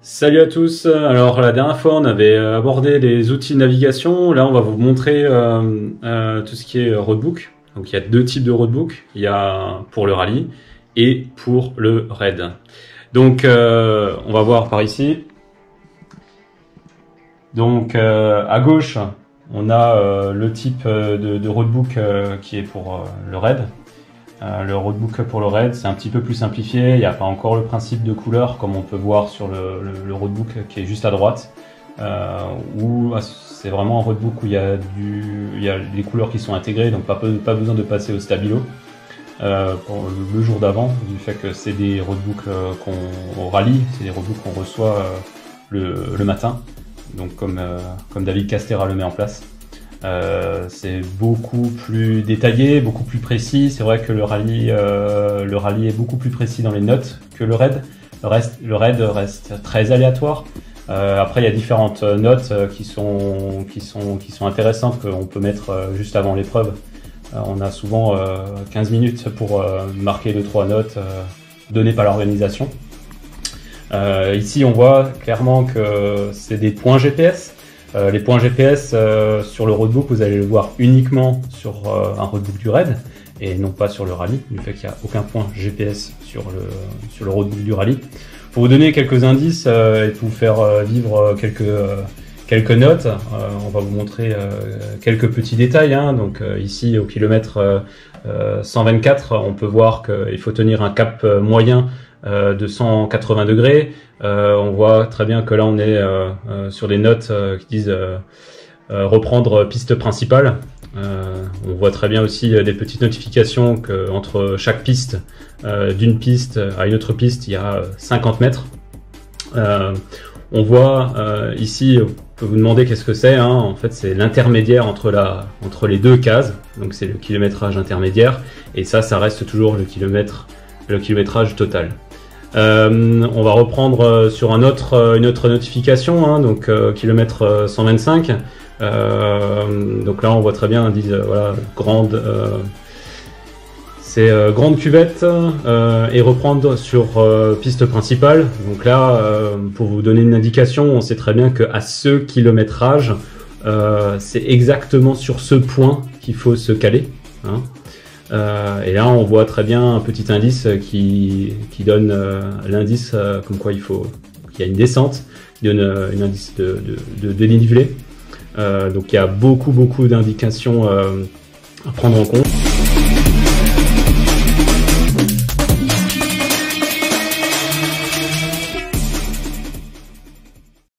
Salut à tous, alors la dernière fois on avait abordé les outils de navigation, là on va vous montrer tout ce qui est roadbook. Donc il y a deux types de roadbook, il y a pour le rallye et pour le raid. Donc on va voir par ici. Donc à gauche on a le type de roadbook qui est pour le raid. Le roadbook pour le raid, c'est un petit peu plus simplifié, il n'y a pas encore le principe de couleur comme on peut voir sur le roadbook qui est juste à droite, où c'est vraiment un roadbook où il y a les couleurs qui sont intégrées, donc pas besoin de passer au stabilo pour le jour d'avant, du fait que c'est des roadbooks qu'on rallie, c'est des roadbooks qu'on reçoit le matin, donc comme David Castera le met en place. C'est beaucoup plus détaillé, beaucoup plus précis. C'est vrai que le rallye est beaucoup plus précis dans les notes que le raid. Le raid reste très aléatoire. Après, il y a différentes notes qui sont intéressantes qu'on peut mettre juste avant l'épreuve. On a souvent 15 minutes pour marquer 2-3 notes données par l'organisation. Ici, on voit clairement que c'est des points GPS. Les points GPS sur le roadbook, vous allez le voir uniquement sur un roadbook du raid et non pas sur le rallye, du fait qu'il n'y a aucun point GPS sur le roadbook du rallye. Pour vous donner quelques indices et pour vous faire vivre quelques notes, on va vous montrer quelques petits détails. Donc ici au kilomètre 124, on peut voir qu'il faut tenir un cap moyen de 180 degrés. On voit très bien que là on est sur des notes qui disent reprendre piste principale. On voit très bien aussi des petites notifications qu'entre chaque piste, d'une piste à une autre piste, il y a 50 mètres. On voit ici, on peut vous demander qu'est-ce que c'est. En fait, c'est l'intermédiaire entre les deux cases. Donc c'est le kilométrage intermédiaire. Et ça reste toujours le kilométrage total. On va reprendre sur une autre notification, donc kilomètre 125. Donc là on voit très bien, ils disent voilà, grande cuvette et reprendre sur piste principale. Donc là, pour vous donner une indication, on sait très bien qu'à ce kilométrage, c'est exactement sur ce point qu'il faut se caler. Et là, on voit très bien un petit indice qui donne l'indice comme quoi il y a une descente, qui donne un indice de dénivelé. Donc il y a beaucoup d'indications à prendre en compte.